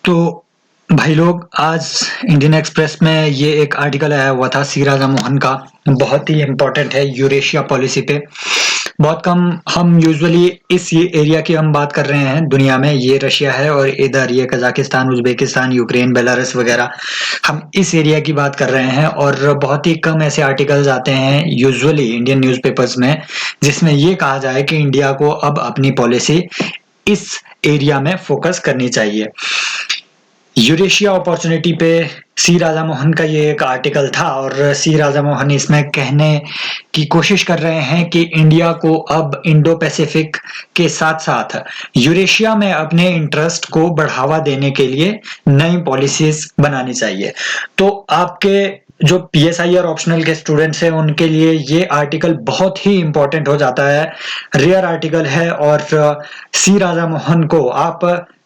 तो भाई लोग, आज इंडियन एक्सप्रेस में ये एक आर्टिकल आया हुआ था सी राजा मोहन का। बहुत ही इम्पोर्टेंट है यूरेशिया पॉलिसी पे। बहुत कम हम यूजुअली इस ये एरिया की हम बात कर रहे हैं दुनिया में। ये रशिया है और इधर ये कजाकिस्तान, उज्बेकिस्तान, यूक्रेन, बेलारूस वगैरह, हम इस एरिया की बात कर रहे हैं। और बहुत ही कम ऐसे आर्टिकल्स आते हैं यूजुअली इंडियन न्यूज़पेपर्स में जिसमें ये कहा जाए कि इंडिया को अब अपनी पॉलिसी इस एरिया में फोकस करनी चाहिए। यूरेशिया अपॉर्चुनिटी पे सी राजा मोहन का ये एक आर्टिकल था और सी राजा मोहन इसमें कहने की कोशिश कर रहे हैं कि इंडिया को अब इंडो पैसिफिक के साथ साथ यूरेशिया में अपने इंटरेस्ट को बढ़ावा देने के लिए नई पॉलिसीज बनानी चाहिए। तो आपके जो पीएसआई और ऑप्शनल के स्टूडेंट्स हैं उनके लिए ये आर्टिकल बहुत ही इंपॉर्टेंट हो जाता है। रेयर आर्टिकल है और सी राजा मोहन को आप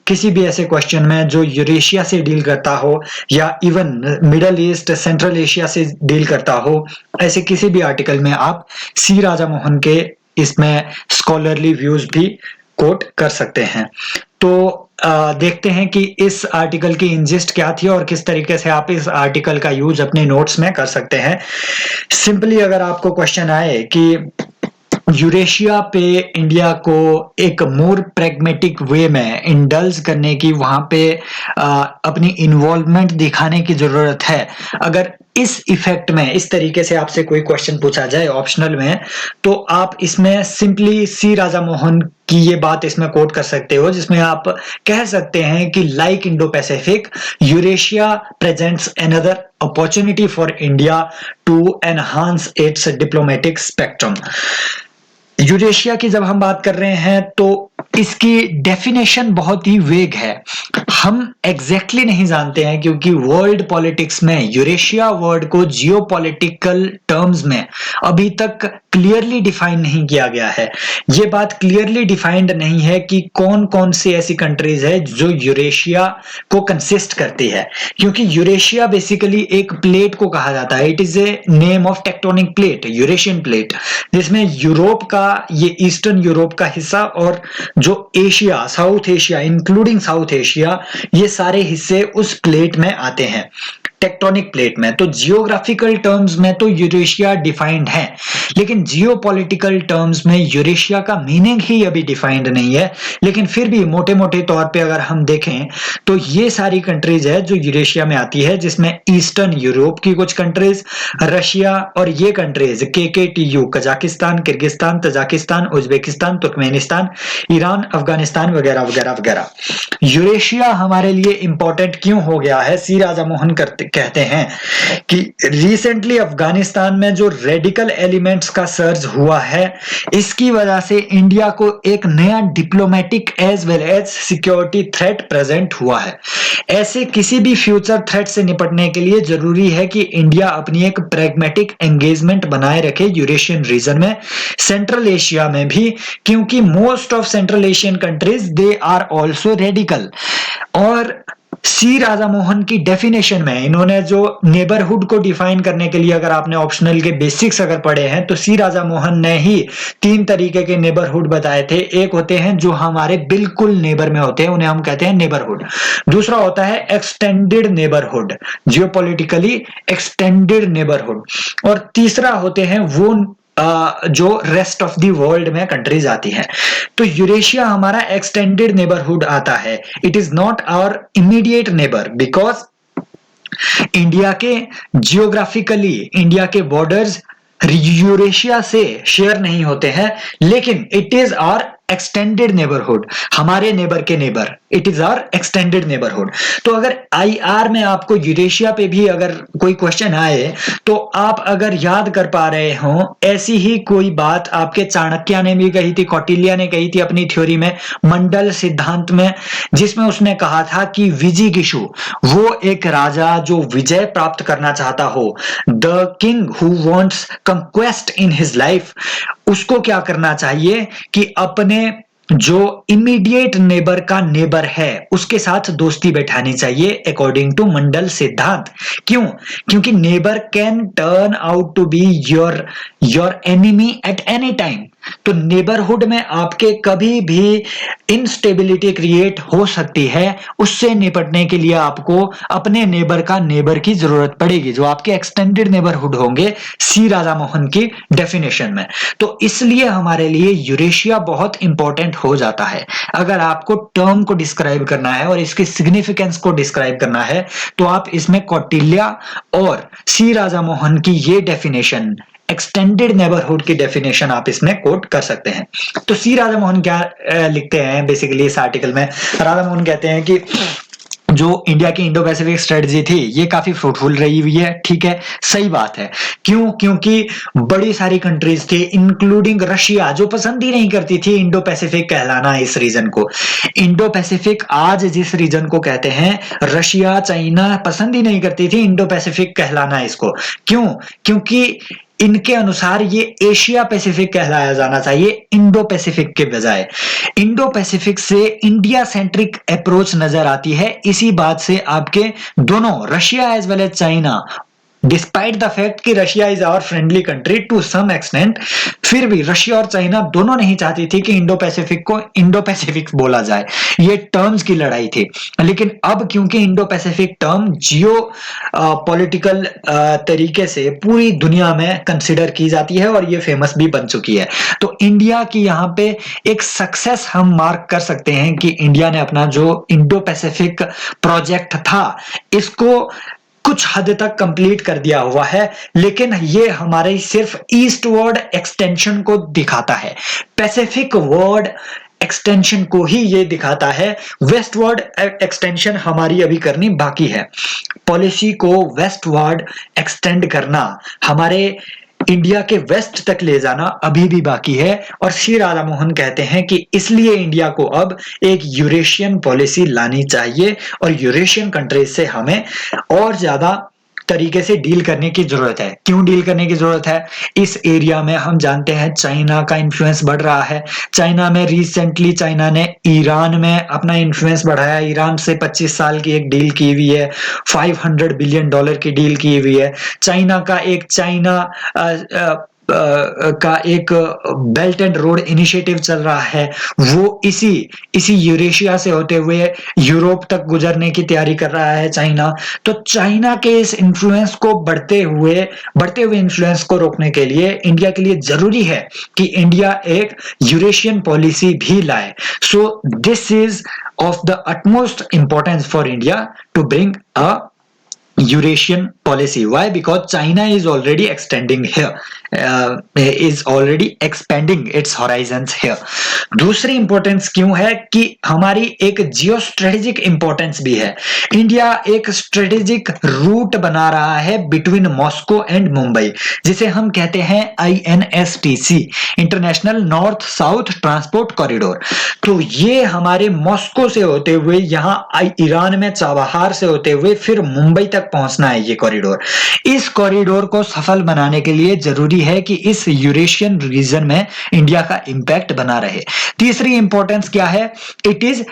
किसी भी ऐसे क्वेश्चन में जो यूरेशिया से डील करता हो या even middle east, central Asia से डील करता हो, ऐसे किसी भी आर्टिकल में आप सी राजा मोहन के इसमें स्कॉलरली व्यूज भी कोट कर सकते हैं। तो देखते हैं कि इस आर्टिकल की इंजिस्ट क्या थी और किस तरीके से आप इस आर्टिकल का यूज अपने नोट्स में कर सकते हैं। सिंपली अगर आपको क्वेश्चन आए कि यूरेशिया पे इंडिया को एक मोर प्रैग्मेटिक वे में इंडल्ज करने की, वहां पे अपनी इन्वॉल्वमेंट दिखाने की जरूरत है, अगर इस इफेक्ट में इस तरीके से आपसे कोई क्वेश्चन पूछा जाए ऑप्शनल में, तो आप इसमें सिंपली सी राजा मोहन की ये बात इसमें कोट कर सकते हो, जिसमें आप कह सकते हैं कि like Indo Pacific, Eurasia presents another opportunity for India to enhance its diplomatic spectrum. Eurasia की जब हम बात कर रहे हैं तो इसकी डेफिनेशन बहुत ही वेग है। हम एग्जैक्टली नहीं जानते हैं क्योंकि वर्ल्ड पॉलिटिक्स में यूरेशिया वर्ड को जियोपॉलिटिकल टर्म्स में अभी तक क्लियरली डिफाइन नहीं किया गया है। ये बात क्लियरली डिफाइंड नहीं है कि कौन कौन सी ऐसी कंट्रीज है जो यूरेशिया को कंसिस्ट करती है, क्योंकि यूरेशिया बेसिकली एक प्लेट को कहा जाता है। It is a name of tectonic plate, Eurasian plate, जिसमें यूरोप का, ये ईस्टर्न यूरोप का हिस्सा और जो Asia, south Asia including south Asia, ये सारे हिस्से उस प्लेट में आते हैं, टेक्टोनिक प्लेट में। तो जियोग्राफिकल टर्म्स में तो यूरेशिया डिफाइंड है, लेकिन जियोपॉलिटिकल टर्म्स में यूरेशिया का मीनिंग ही अभी डिफाइंड नहीं है। लेकिन फिर भी मोटे मोटे तौर पे अगर हम देखें तो ये सारी कंट्रीज है जो यूरेशिया में आती है, जिसमें ईस्टर्न यूरोप की कुछ कंट्रीज, रशिया और ये countries KKTU, Kazakhstan, Kyrgyzstan, Tajikistan, Uzbekistan, Turkmenistan, Iran, Afghanistan वगैरह वगैरह वगैरह। यूरेशिया हमारे लिए इंपॉर्टेंट क्यों हो गया है? सी राजा मोहन कहते हैं कि रिसेंटली अफगानिस्तान में जो रेडिकल एलिमेंट्स का सर्ज हुआ है, इसकी वजह से इंडिया को एक नया diplomatic as well as security threat present हुआ है। ऐसे किसी भी फ्यूचर थ्रेट से निपटने के लिए जरूरी है कि इंडिया अपनी एक प्रैग्मेटिक एंगेजमेंट बनाए रखे यूरेशियन रीजन में, सेंट्रल एशिया में भी, क्योंकि most of Central Asian countries they are also radical. और सी राजा मोहन की डेफिनेशन में इन्होंने जो नेबरहुड को डिफाइन करने के लिए, अगर आपने ऑप्शनल के बेसिक्स अगर पढ़े हैं, तो सी राजा मोहन ने ही 3 तरीके के नेबरहुड बताए थे। एक होते हैं जो हमारे बिल्कुल नेबर में होते हैं, उन्हें हम कहते हैं नेबरहुड। दूसरा होता है extended neighbourhood, geopolitically extended neighbourhood. और तीसरा होते हैं वो जो रेस्ट ऑफ द वर्ल्ड में कंट्रीज आती हैं। तो यूरेशिया हमारा एक्सटेंडेड नेबरहुड आता है। It is not our immediate neighbour because India के जियोग्राफिकली, इंडिया के बॉर्डर्स यूरेशिया से शेयर नहीं होते हैं, लेकिन it is our extended neighbourhood, हमारे नेबर के neighbour, it is our extended neighbourhood. तो अगर IR में आपको यूरेशिया पे भी अगर कोई क्वेश्चन आए, तो आप अगर याद कर पा रहे हो, ऐसी ही कोई बात आपके चाणक्य ने भी कही थी, कौटिल्य ने कही थी अपनी थ्योरी में, मंडल सिद्धांत में, जिसमें उसने कहा था कि विजिगीषु, वो एक राजा जो विजय प्राप्त करना चाहता हो, the king who wants conquest in his life, उसको क्या करना चाहिए कि अपने जो इमीडिएट नेबर का नेबर है उसके साथ दोस्ती बैठानी चाहिए, अकॉर्डिंग टू मंडल सिद्धांत। क्यों? क्योंकि neighbour can turn out to be your your enemy at any time. तो नेबरहुड में आपके कभी भी इंस्टेबिलिटी क्रिएट हो सकती है, उससे निपटने के लिए आपको अपने नेबर की जरूरत पड़ेगी, जो आपके एक्सटेंडेड नेबरहुड होंगे सी राधा मोहन की डेफिनेशन में। तो इसलिए हमारे लिए यूरेशिया बहुत इंपॉर्टेंट हो जाता है। अगर आपको टर्म को डिस्क्राइब करना है और इसकी सिग्निफिकेंस को डिस्क्राइब करना है, तो आप इसमें कौटिल्य और सी राधा मोहन की ये डेफिनेशन, एक्सटेंडेड नेबरहुड की डेफिनेशन आप इसमें कोट कर सकते हैं। तो सी राधा मोहन क्या लिखते हैं बेसिकली इस आर्टिकल में? राधा मोहन कहते हैं कि जो इंडिया की इंडो पैसिफिक स्ट्रेटजी थी ये काफी फ्रूटफुल रही हुई है। ठीक है, सही बात है। क्यों? क्योंकि बड़ी सारी कंट्रीज थी इंक्लूडिंग रशिया, जो पसंद ही नहीं करती थी इंडो पैसिफिक कहलाना इस रीजन को। इंडो पैसिफिक आज जिस रीजन को कहते हैं, रशिया चाइना पसंद ही नहीं करती थी इंडो पैसिफिक कहलाना इसको। क्यों? क्योंकि इनके अनुसार ये एशिया पैसिफिक कहलाया जाना चाहिए इंडो पैसिफिक के बजाय। इंडो पैसिफिक से इंडिया सेंट्रिक अप्रोच नजर आती है। इसी बात से आपके दोनों Russia as well as China, despite the fact कि Russia is our friendly country to some extent, फिर भी रशिया और चाइना दोनों नहीं चाहती थी कि इंडो पैसिफिक को इंडो पैसिफिक बोला जाए। ये टर्म्स की लड़ाई थी। लेकिन अब क्योंकि इंडो पैसिफिक टर्म जियो पॉलिटिकल तरीके से पूरी दुनिया में कंसिडर की जाती है और ये फेमस भी बन चुकी है, तो इंडिया की यहाँ पे एक सक्सेस हम मार्क कर सकते हैं कि इंडिया ने अपना जो इंडो पैसिफिक प्रोजेक्ट था इसको कुछ हद तक कंप्लीट कर दिया हुआ है। लेकिन ये हमारे सिर्फ ईस्टवर्ड एक्सटेंशन को दिखाता है, पैसिफिक वर्ड एक्सटेंशन को ही ये दिखाता है। वेस्टवर्ड एक्सटेंशन हमारी अभी करनी बाकी है। पॉलिसी को वेस्टवर्ड एक्सटेंड करना, हमारे इंडिया के वेस्ट तक ले जाना अभी भी बाकी है। और श्री राधा मोहन कहते हैं कि इसलिए इंडिया को अब एक यूरेशियन पॉलिसी लानी चाहिए और यूरेशियन कंट्रीज से हमें और ज्यादा तरीके से डील करने की जरूरत है। क्यों डील करने की जरूरत है? इस एरिया में हम जानते हैं चाइना का इन्फ्लुएंस बढ़ रहा है। चाइना में रिसेंटली चाइना ने ईरान में अपना इन्फ्लुएंस बढ़ाया। ईरान से 25 साल की एक डील की हुई है, $500 बिलियन की डील की हुई है। चाइना का एक बेल्ट एंड रोड इनिशिएटिव चल रहा है, वो इसी यूरेशिया से होते हुए यूरोप तक गुजरने की तैयारी कर रहा है चाइना। तो चाइना के इस इन्फ्लुएंस को बढ़ते हुए इन्फ्लुएंस को रोकने के लिए इंडिया के लिए जरूरी है कि इंडिया एक यूरेशियन पॉलिसी भी लाए। So this is of the utmost importance for India to bring a Eurasian policy. Why? Because China is already extending here, is already expanding its horizons here. दूसरी importance क्यों है कि हमारी एक geo strategic importance भी है। India एक strategic root बना रहा है बिटवीन मॉस्को एंड मुंबई, जिसे हम कहते हैं INSTC, international north south transport corridor. तो ये हमारे मॉस्को से होते हुए यहाँ ईरान में चाबहार से होते हुए फिर मुंबई तक पहुंचना है ये कॉरिडोर। इस कॉरिडोर को सफल बनाने के लिए जरूरी है कि इस यूरेशियन रीजन में इंडिया का इंपैक्ट बना रहे। तीसरी इंपॉर्टेंस क्या है? It is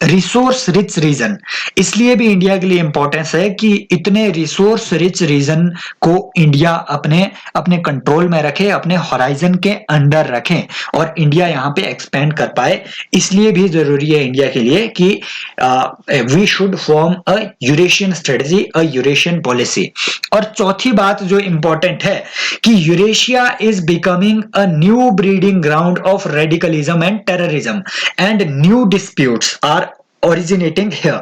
resource rich region. इसलिए भी इंडिया के लिए इंपॉर्टेंस है कि इतने रिसोर्स रिच रीजन को इंडिया अपने कंट्रोल में रखे, अपने हॉराइजन के अंडर रखें और इंडिया यहां पे एक्सपेंड कर पाए। इसलिए भी जरूरी है इंडिया के लिए कि we should form a Eurasian strategy, a Eurasian policy. और चौथी बात जो इंपॉर्टेंट है कि Eurasia is becoming a new breeding ground of radicalism and terrorism and new disputes are originating here.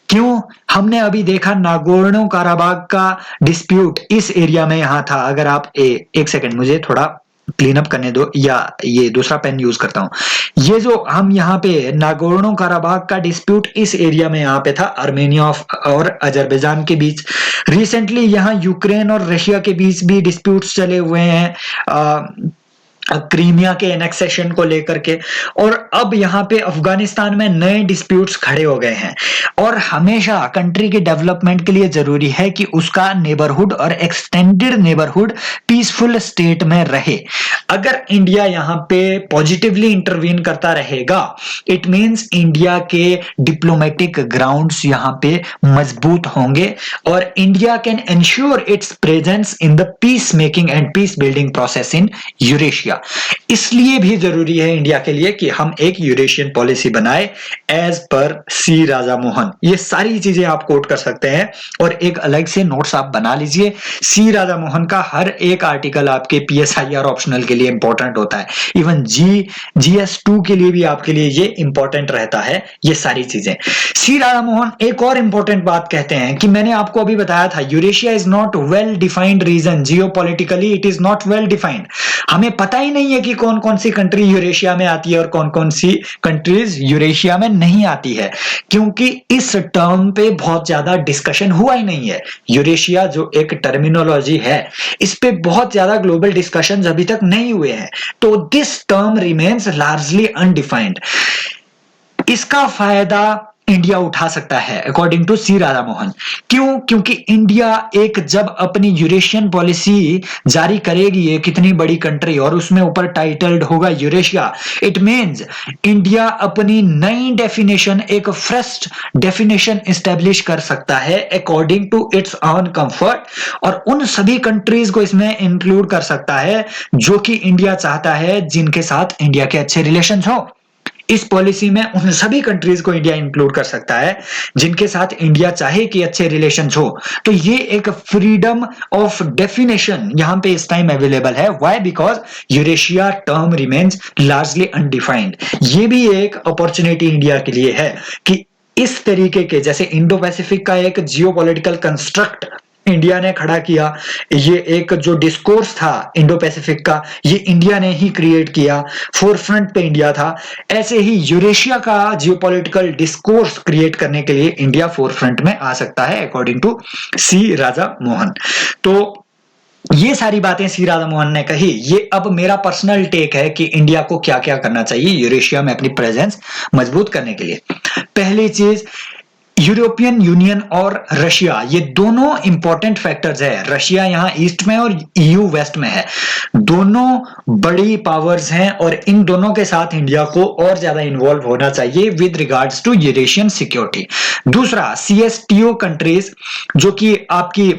क्यों? हमने अभी देखा नागोर्नो काराबाग का डिस्प्यूट इस एरिया में यहां था। अगर आप एक सेकंड मुझे थोड़ा क्लीन अप करने दो, या ये दूसरा पेन यूज करता हूं। ये जो हम यहाँ पे नागोर्नो काराबाग का डिस्प्यूट इस एरिया में यहाँ पे था, आर्मेनिया और अजरबैजान के बीच। रिसेंटली यहाँ यूक्रेन और रशिया के बीच भी डिस्प्यूट्स चले हुए हैं। क्रीमिया के एनेक्सेशन को लेकर के, और अब यहाँ पे अफगानिस्तान में नए डिस्प्यूट्स खड़े हो गए हैं। और हमेशा कंट्री के डेवलपमेंट के लिए जरूरी है कि उसका नेबरहुड और एक्सटेंडेड नेबरहुड पीसफुल स्टेट में रहे। अगर इंडिया यहाँ पे पॉजिटिवली इंटरवीन करता रहेगा, इट मींस इंडिया के डिप्लोमेटिक ग्राउंड्स यहाँ पे मजबूत होंगे और India can ensure its presence in the peace making and peace building process in Eurasia. इसलिए भी जरूरी है इंडिया के लिए कि हम एक यूरेशियन पॉलिसी बनाए एज पर सी राजा मोहन। ये सारी चीजें आप कोट कर सकते हैं और एक अलग से नोट्स आप बना लीजिए। सी राजा मोहन का हर एक आर्टिकल आपके PSIR ऑप्शनल के लिए इंपॉर्टेंट होता है, इवन GS2 के लिए भी आपके लिए ये इंपॉर्टेंट रहता है। ये सारी चीजें सी राजा मोहन एक और इंपॉर्टेंट बात कहते हैं कि मैंने आपको अभी बताया था, Eurasia is not well defined region, geopolitically it is not well defined. हमें पता ही नहीं है कि कौन कौन सी कंट्री यूरेशिया में आती है और कौन कौन सी कंट्रीज यूरेशिया में नहीं आती है, क्योंकि इस टर्म पे बहुत ज्यादा डिस्कशन हुआ ही नहीं है। यूरेशिया जो एक टर्मिनोलॉजी है, इस पे बहुत ज्यादा ग्लोबल डिस्कशंस अभी तक नहीं हुए हैं, तो this term remains largely undefined. इसका फायदा इंडिया उठा सकता है अकॉर्डिंग टू सी राधा मोहन। क्यों? क्योंकि इंडिया एक जब अपनी यूरेशियन पॉलिसी जारी करेगी, ये कितनी बड़ी कंट्री और उसमें ऊपर टाइटल्ड होगा यूरेशिया, इट मींस इंडिया अपनी नई डेफिनेशन, एक फ्रेश डेफिनेशन एस्टेब्लिश कर सकता है according to its own comfort, और उन सभी कंट्रीज को इसमें इंक्लूड कर सकता है जो कि इंडिया चाहता है, जिनके साथ इंडिया के अच्छे रिलेशंस हो। इस पॉलिसी में उन सभी कंट्रीज को इंडिया इंक्लूड कर सकता है जिनके साथ इंडिया चाहे कि अच्छे रिलेशंस हो। तो ये एक फ्रीडम ऑफ डेफिनेशन यहां पे इस टाइम अवेलेबल है। Why? Because Eurasia term remains largely undefined. ये भी एक अपॉर्चुनिटी इंडिया के लिए है कि इस तरीके के, जैसे इंडो पैसिफिक का एक जियोपॉलिटिकल कंस्ट्रक्ट इंडिया ने खड़ा किया, ये एक जो डिस्कोर्स था इंडो पैसिफिक का, ये इंडिया ने ही क्रिएट किया, फोरफ्रंट पे इंडिया था। ऐसे ही यूरेशिया का जियोपॉलिटिकल डिस्कोर्स क्रिएट करने के लिए इंडिया फोरफ्रंट में आ सकता है अकॉर्डिंग टू सी राजा मोहन। तो ये सारी बातें सी राधा मोहन ने कही। ये अब मेरा पर्सनल टेक है कि इंडिया को क्या क्या करना चाहिए यूरेशिया में अपनी प्रेजेंस मजबूत करने के लिए। पहली चीज, यूरोपियन यूनियन और रशिया, ये दोनों इंपॉर्टेंट फैक्टर्स है। रशिया यहाँ ईस्ट में और EU वेस्ट में है, दोनों बड़ी पावर्स हैं और इन दोनों के साथ इंडिया को और ज्यादा इन्वॉल्व होना चाहिए with regards to Eurasian security. दूसरा, CSTO कंट्रीज, जो कि आपकी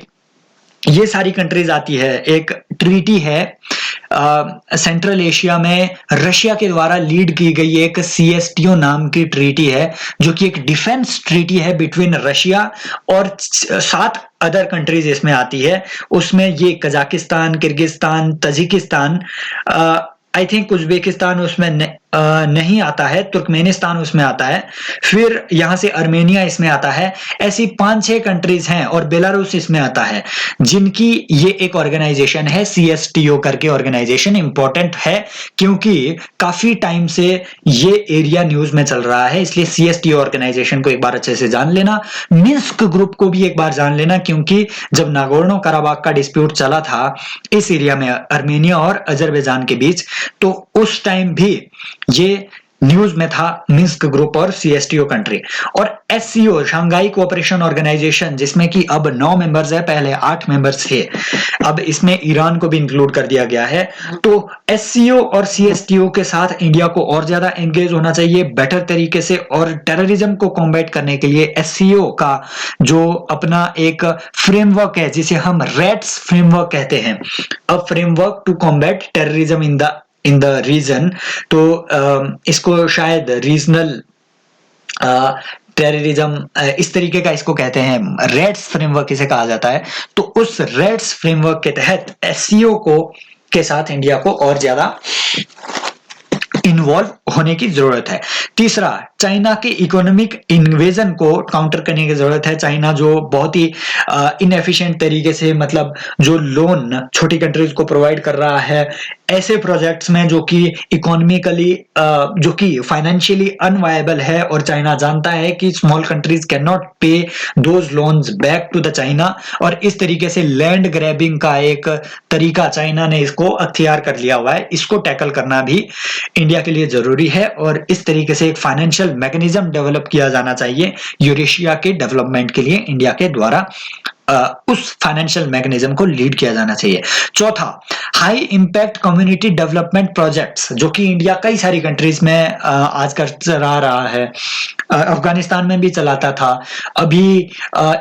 ये सारी कंट्रीज आती है, एक ट्रीटी है सेंट्रल एशिया में रशिया के द्वारा लीड की गई एक CSTO नाम की ट्रीटी है, जो कि एक डिफेंस ट्रीटी है बिटवीन रशिया और 7 अदर कंट्रीज इसमें आती है। उसमें ये Kazakhstan, Kyrgyzstan, Tajikistan, I think Uzbekistan उसमें नहीं आता है, तुर्कमेनिस्तान उसमें आता है, फिर यहां से अर्मेनिया इसमें आता है। ऐसी 5-6 कंट्रीज हैं और बेलारूस इसमें आता है, जिनकी ये एक ऑर्गेनाइजेशन है CSTO करके ऑर्गेनाइजेशन। इंपॉर्टेंट है क्योंकि काफी टाइम से ये एरिया न्यूज में चल रहा है, इसलिए CSTO ऑर्गेनाइजेशन को एक बार अच्छे से जान लेना। मिन्स्क ग्रुप को भी एक बार जान लेना, क्योंकि जब नागोर्नो कराबाख का डिस्प्यूट चला था इस एरिया में अर्मेनिया और अजरबैजान के बीच, तो उस टाइम भी ये न्यूज में था मिन्स्क ग्रुप और CSTO कंट्री। और SCO शंघाई कोऑपरेशन ऑर्गेनाइजेशन, जिसमें कि अब 9 मेंबर्स है, पहले 8 मेंबर्स थे, अब इसमें ईरान को भी इंक्लूड कर दिया गया है। तो SCO और CSTO के साथ इंडिया को और ज्यादा एंगेज होना चाहिए बेटर तरीके से, और टेररिज्म को कॉम्बैट करने के लिए SCO का जो अपना एक फ्रेमवर्क है, जिसे हम रेट्स फ्रेमवर्क कहते हैं, a framework to combat terrorism in the region, तो इसको शायद रीजनल टेररिज्म इस तरीके का इसको कहते हैं, रेड्स फ्रेमवर्क इसे कहा जाता है। तो उस रेड्स फ्रेमवर्क के तहत SCO को के साथ इंडिया को और ज्यादा इन्वॉल्व होने की जरूरत है। तीसरा, चाइना के इकोनॉमिक इन्वेजन को काउंटर करने की जरूरत है। चाइना जो बहुत ही इनएफिशिएंट तरीके से मतलब जो लोन छोटी कंट्रीज को प्रोवाइड कर रहा है ऐसे प्रोजेक्ट्स में जो कि इकोनॉमिकली जो कि फाइनेंशियली अनवायबल है, और चाइना जानता है कि small countries cannot pay those loans back to the China, और इस तरीके से लैंड ग्रैबिंग का एक तरीका चाइना ने इसको अख्तियार कर लिया हुआ है। इसको टैकल करना भी इंडिया के लिए जरूरी है, और इस तरीके से एक फाइनेंशियल मैकेनिज्म डेवलप किया जाना चाहिए यूरेशिया के डेवलपमेंट के लिए। इंडिया के द्वारा उस फाइनेंशियल मैकेनिज्म को लीड किया जाना चाहिए। चौथा, high impact community development projects, जो कि इंडिया कई सारी कंट्रीज में आज कर चला रहा है, अफगानिस्तान में भी चलाता था, अभी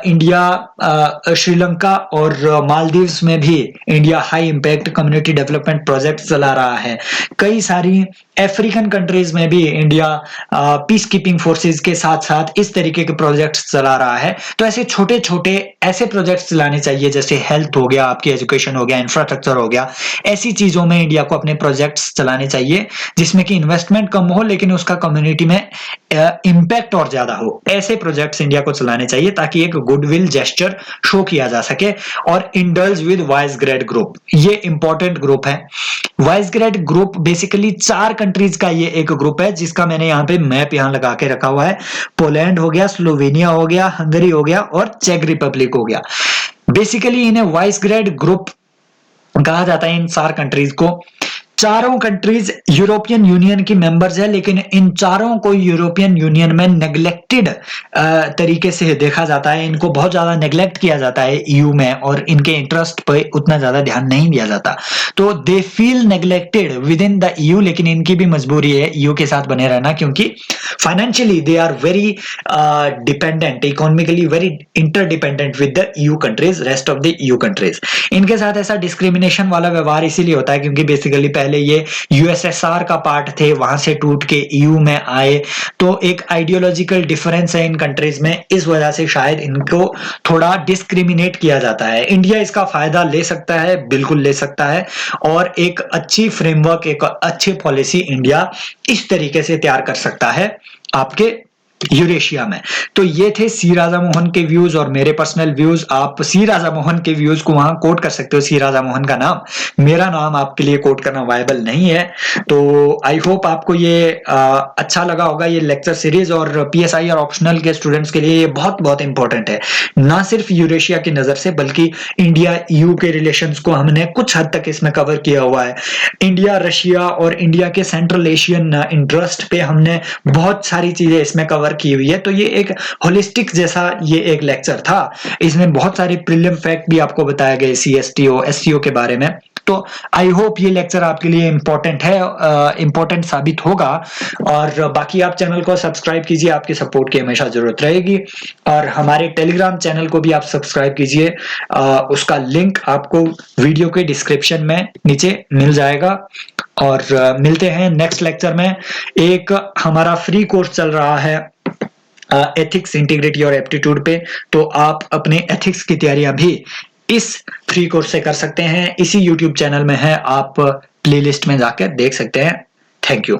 इंडिया श्रीलंका और मालदीव्स में भी India high impact community development project चला रहा है। कई सारी अफ्रीकन कंट्रीज में भी इंडिया पीस कीपिंग फोर्सेस के साथ साथ इस तरीके के प्रोजेक्ट्स चला रहा है। तो ऐसे छोटे छोटे ऐसे प्रोजेक्ट्स चलाने चाहिए, जैसे हेल्थ हो गया, आपकी एजुकेशन हो गया, इंफ्रास्ट्रक्चर हो गया, ऐसी चीजों में इंडिया को अपने प्रोजेक्ट्स चलाने चाहिए जिसमें कि इन्वेस्टमेंट कम हो लेकिन उसका कम्युनिटी में इंपैक्ट और ज्यादा हो। ऐसे प्रोजेक्ट्स इंडिया को चलाने चाहिए ताकि एक गुडविल जेस्चर शो किया जा सके। और इंडल्ज विद वाइसग्रेड ग्रुप, ये इंपॉर्टेंट ग्रुप है। वाइसग्रेड ग्रुप बेसिकली 4 कंट्रीज का ये एक ग्रुप है, जिसका मैंने यहाँ पे मैप यहाँ लगा के रखा हुआ है। पोलैंड हो गया, स्लोवेनिया हो गया, हंगरी हो गया और चेक रिपब्लिक हो गया। बेसिकली इन्हें वाइसग्रेड ग्रुप कहा जाता है इन 4 कंट्रीज को। चारों कंट्रीज यूरोपियन यूनियन की मेंबर्स है, लेकिन इन चारों को यूरोपियन यूनियन में नेग्लेक्टेड तरीके से देखा जाता है। इनको बहुत ज्यादा नेग्लेक्ट किया जाता है ईयू में, और इनके इंटरेस्ट पे उतना ज्यादा ध्यान नहीं दिया जाता। तो they feel neglected with in the EU, लेकिन इनकी भी मजबूरी है ईयू के साथ बने रहना, क्योंकि financially they are very dependent, economically very interdependent with the EU countries, rest of the EU countries. इनके साथ ऐसा डिस्क्रिमिनेशन वाला व्यवहार इसीलिए होता है क्योंकि बेसिकली पहले ये यूएसएसआर का पार्ट थे, वहां से टूट के ईयू में आए, तो एक आइडियोलॉजिकल डिफरेंस है इन कंट्रीज में, इस वजह से शायद इनको थोड़ा डिस्क्रिमिनेट किया जाता है। इंडिया इसका फायदा ले सकता है, बिल्कुल ले सकता है, और एक अच्छी फ्रेमवर्क, एक अच्छी पॉलिसी इंडिया इस तरीके से तैयार कर सकता है आपके यूरेशिया में। तो ये थे सी राजा मोहन के व्यूज और मेरे पर्सनल व्यूज। आप सी राजा मोहन के व्यूज को वहां कोट कर सकते हो, सी राजा मोहन का नाम, मेरा नाम आपके लिए कोट करना वायबल नहीं है। तो आई होप आपको ये अच्छा लगा होगा ये लेक्चर सीरीज, और पीएसआई और ऑप्शनल के स्टूडेंट्स के लिए ये बहुत बहुत इंपॉर्टेंट है, ना सिर्फ यूरेशिया की नजर से बल्कि इंडिया ईयू के रिलेशंस को हमने कुछ हद तक इसमें कवर किया हुआ है। इंडिया रशिया और इंडिया के सेंट्रल एशियन इंटरेस्ट पे हमने बहुत सारी चीजें इसमें कवर की हुई है। तो ये एक होलिस्टिक जैसा ये एक लेक्चर था, इसमें बहुत सारे प्रीलिम फैक्ट भी आपको बताए गए सीएसटीओ एससीओ के बारे में। तो आई होप ये लेक्चर आपके लिए इंपॉर्टेंट है, इंपॉर्टेंट साबित होगा। और बाकी आप चैनल को सब्सक्राइब कीजिए, आपकी सपोर्ट की हमेशा जरूरत रहेगी। और हमारे टेलीग्राम चैनल को भी आप सब्सक्राइब कीजिए, उसका लिंक आपको वीडियो के डिस्क्रिप्शन में नीचे मिल जाएगा। और मिलते हैं नेक्स्ट लेक्चर में। एक हमारा फ्री कोर्स चल रहा है एथिक्स, इंटीग्रिटी और एप्टीट्यूड पे, तो आप अपने एथिक्स की तैयारियां भी इस फ्री कोर्स से कर सकते हैं। इसी यूट्यूब चैनल में है, आप प्लेलिस्ट में जाकर देख सकते हैं। Thank you.